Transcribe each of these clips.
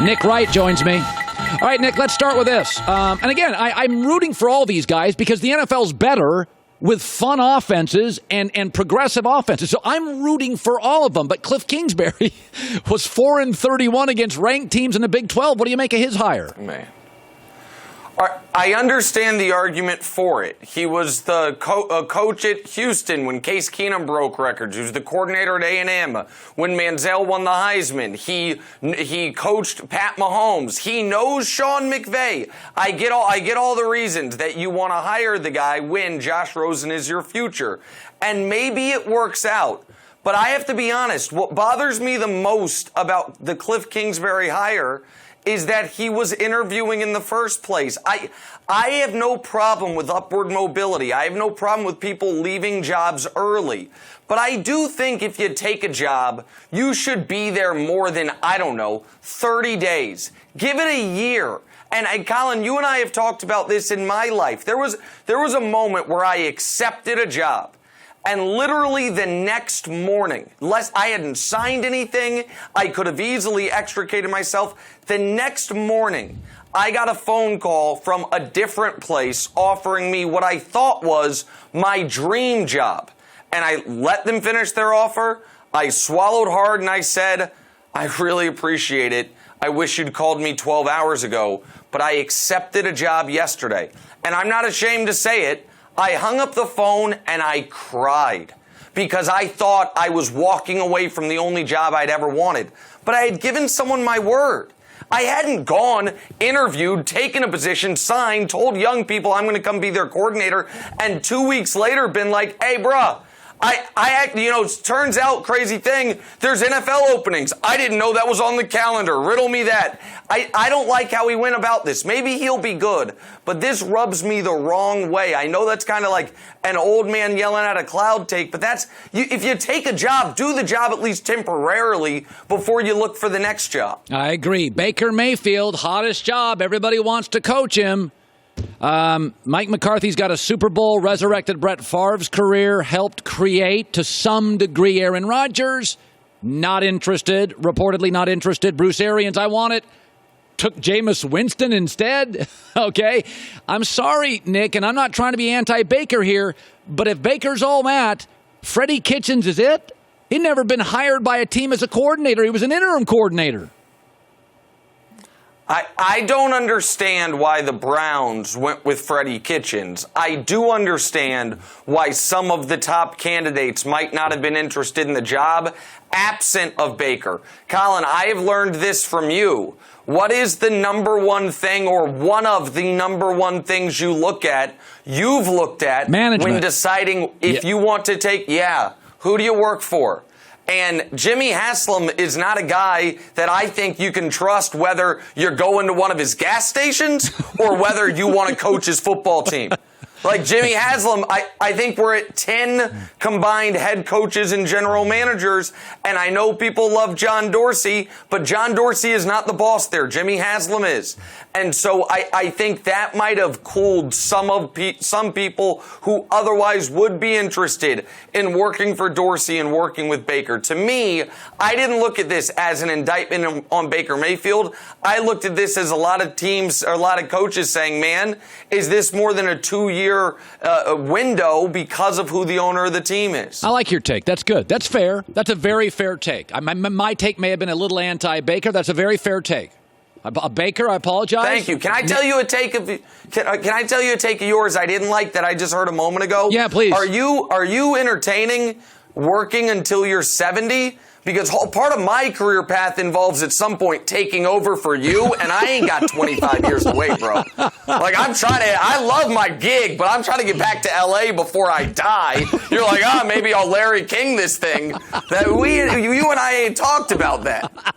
Nick Wright joins me. All right, Nick, let's start with this. And again, I'm rooting for all these guys because the NFL's better with fun offenses and progressive offenses. So I'm rooting for all of them. But Cliff Kingsbury was 4-31 against ranked teams in the Big 12. What do you make of his hire? Man. I understand the argument for it. He was the coach at Houston when Case Keenum broke records. He was the coordinator at A&M when Manziel won the Heisman. He coached Pat Mahomes. He knows Sean McVay. I get all the reasons that you want to hire the guy when Josh Rosen is your future. And maybe it works out. But I have to be honest, what bothers me the most about the Cliff Kingsbury hire is that he was interviewing in the first place. I have no problem with upward mobility. I have no problem with people leaving jobs early. But I do think if you take a job, you should be there more than, 30 days. Give it a year. And Colin, you and I have talked about this in my life. There was a moment where I accepted a job. And literally the next morning, I hadn't signed anything, I could have easily extricated myself. The next morning, I got a phone call from a different place offering me what I thought was my dream job. And I let them finish their offer. I swallowed hard and I said, I really appreciate it. I wish you'd called me 12 hours ago, but I accepted a job yesterday. And I'm not ashamed to say it. I hung up the phone and I cried because I thought I was walking away from the only job I'd ever wanted. But I had given someone my word. I hadn't gone, interviewed, taken a position, signed, told young people I'm going to come be their coordinator, and 2 weeks later been like, hey, bruh, turns out, crazy thing, there's NFL openings. I didn't know that was on the calendar. Riddle me that. I don't like how he went about this. Maybe he'll be good, but this rubs me the wrong way. I know that's kind of like an old man yelling at a cloud take, but if you take a job, do the job at least temporarily before you look for the next job. I agree. Baker Mayfield, hottest job. Everybody wants to coach him. Mike McCarthy's got a Super Bowl, resurrected Brett Favre's career, helped create to some degree Aaron Rodgers. Not interested, reportedly not interested. Bruce Arians, I want it. Took Jameis Winston instead. Okay. I'm sorry, Nick, and I'm not trying to be anti-Baker here, but if Baker's all that, Freddie Kitchens is it? He'd never been hired by a team as a coordinator. He was an interim coordinator. I don't understand why the Browns went with Freddie Kitchens. I do understand why some of the top candidates might not have been interested in the job, absent of Baker. Colin, I have learned this from you. What is the number one thing or one of the number one things you've looked at management when deciding if you want to take, who do you work for? And Jimmy Haslam is not a guy that I think you can trust whether you're going to one of his gas stations or whether you want to coach his football team. Like Jimmy Haslam, I think we're at 10 combined head coaches and general managers, and I know people love John Dorsey, but John Dorsey is not the boss there. Jimmy Haslam is. And so I think that might have cooled some people who otherwise would be interested in working for Dorsey and working with Baker. To me, I didn't look at this as an indictment on Baker Mayfield. I looked at this as a lot of teams or a lot of coaches saying, man, is this more than a 2-year window because of who the owner of the team is? I like your take. That's good. That's fair. That's a very fair take. My take may have been a little anti-Baker. That's a very fair take. Baker, I apologize. Thank you. Can I tell you a take of yours I didn't like that I just heard a moment ago? Yeah, please. Are you entertaining working until you're 70? Because part of my career path involves at some point taking over for you, and I ain't got 25 years to wait, bro. Like, I love my gig, but I'm trying to get back to L.A. before I die. You're like, maybe I'll Larry King this thing. You and I ain't talked about that.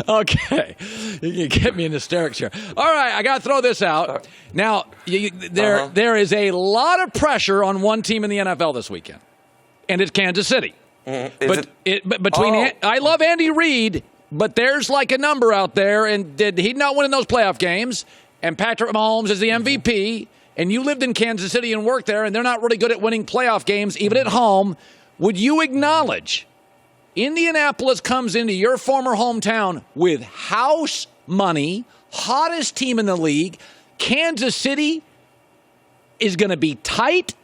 Okay. You get me in hysterics here. All right, I got to throw this out. Now, there is a lot of pressure on one team in the NFL this weekend, and it's Kansas City. I love Andy Reid, but there's like a number out there, and did he not win in those playoff games? And Patrick Mahomes is the MVP, and you lived in Kansas City and worked there, and they're not really good at winning playoff games, even at home. Would you acknowledge Indianapolis comes into your former hometown with house money, hottest team in the league. Kansas City is going to be tight.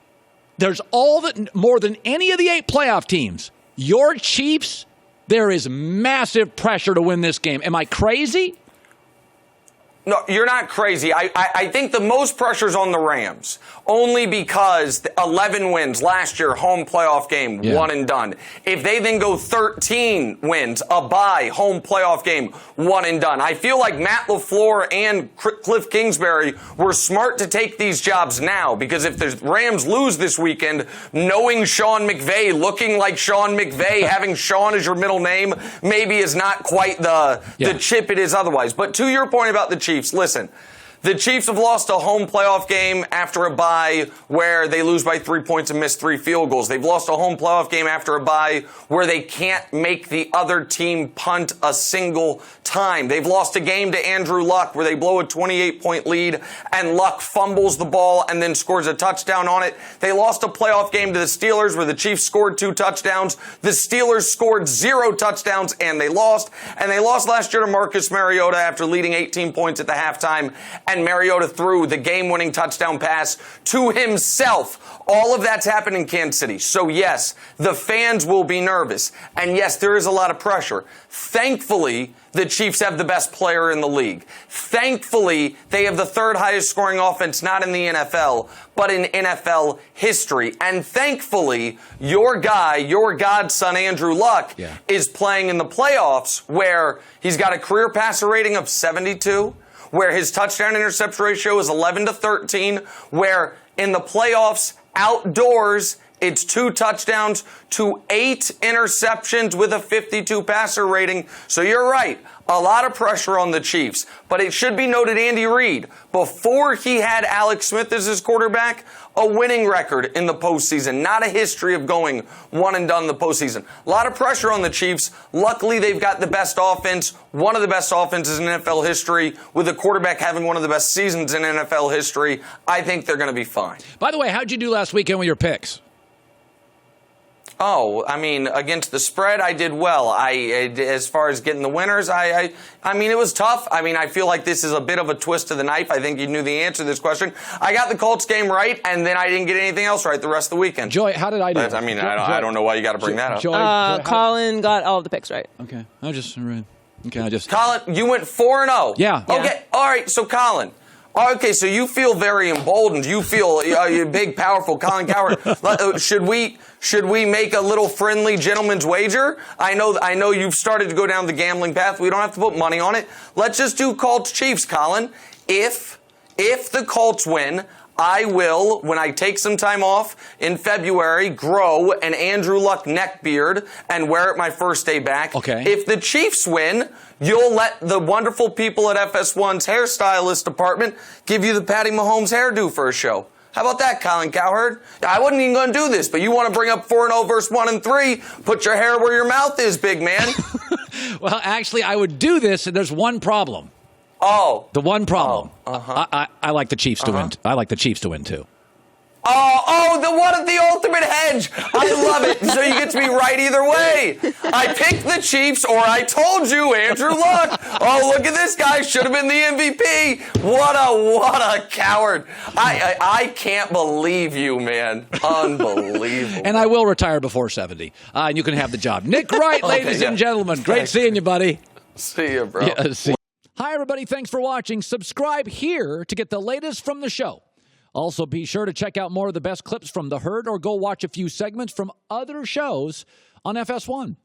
There's more than any of the 8 playoff teams. Your Chiefs, there is massive pressure to win this game. Am I crazy? No, you're not crazy. I think the most pressure's on the Rams, only because 11 wins last year, home playoff game, one and done. If they then go 13 wins, a bye, home playoff game, one and done. I feel like Matt LaFleur and Cliff Kingsbury were smart to take these jobs now, because if the Rams lose this weekend, knowing Sean McVay, looking like Sean McVay, having Sean as your middle name, maybe is not quite the chip it is otherwise. But to your point about the Chiefs, listen, the Chiefs have lost a home playoff game after a bye where they lose by 3 points and miss 3 field goals. They've lost a home playoff game after a bye where they can't make the other team punt a single time. They've lost a game to Andrew Luck where they blow a 28-point lead and Luck fumbles the ball and then scores a touchdown on it. They lost a playoff game to the Steelers where the Chiefs scored 2 touchdowns. The Steelers scored 0 touchdowns and they lost. And they lost last year to Marcus Mariota after leading 18 points at the halftime. And Mariota threw the game-winning touchdown pass to himself. All of that's happened in Kansas City. So, yes, the fans will be nervous. And, yes, there is a lot of pressure. Thankfully, the Chiefs have the best player in the league. Thankfully, they have the 3rd highest scoring offense, not in the NFL, but in NFL history. And thankfully, your guy, your godson, Andrew Luck, is playing in the playoffs where he's got a career passer rating of 72, where his touchdown interception ratio is 11-13, where in the playoffs, outdoors, it's 2 touchdowns to 8 interceptions with a 52 passer rating. So you're right. A lot of pressure on the Chiefs. But it should be noted, Andy Reid, before he had Alex Smith as his quarterback, a winning record in the postseason, not a history of going one and done in the postseason. A lot of pressure on the Chiefs. Luckily, they've got the best offense, one of the best offenses in NFL history, with a quarterback having one of the best seasons in NFL history. I think they're going to be fine. By the way, how'd you do last weekend with your picks? Oh, I mean, against the spread, I did well. As far as getting the winners, I mean, it was tough. I mean, I feel like this is a bit of a twist to the knife. I think you knew the answer to this question. I got the Colts game right, and then I didn't get anything else right the rest of the weekend. Joy, how did I do? I mean, I don't know why you got to bring that up. Joy, Colin got all of the picks right. Okay, Colin, you went 4-0. Yeah. Okay. All right. So, Colin. Okay, so you feel very emboldened. You feel you're big, powerful Colin Cowherd. Should we make a little friendly gentleman's wager? I know you've started to go down the gambling path. We don't have to put money on it. Let's just do Colts Chiefs, Colin. If the Colts win, I will, when I take some time off in February, grow an Andrew Luck neck beard and wear it my first day back. Okay. If the Chiefs win, you'll let the wonderful people at FS1's hairstylist department give you the Patty Mahomes hairdo for a show. How about that, Colin Cowherd? I wasn't even going to do this, but you want to bring up 4-0 versus 1-3, put your hair where your mouth is, big man. Well, actually, I would do this, and there's one problem. Oh. The one problem. I like the Chiefs to win. I like the Chiefs to win, too. The ultimate hedge. I love it. So you get to be right either way. I picked the Chiefs, or I told you, Andrew Luck. Oh, look at this guy. Should have been the MVP. What a coward. I can't believe you, man. Unbelievable. And I will retire before 70. And you can have the job. Nick Wright, ladies and gentlemen. Great seeing you, buddy. See you, bro. Yeah, see. Hi, everybody. Thanks for watching. Subscribe here to get the latest from the show. Also, be sure to check out more of the best clips from The Herd or go watch a few segments from other shows on FS1.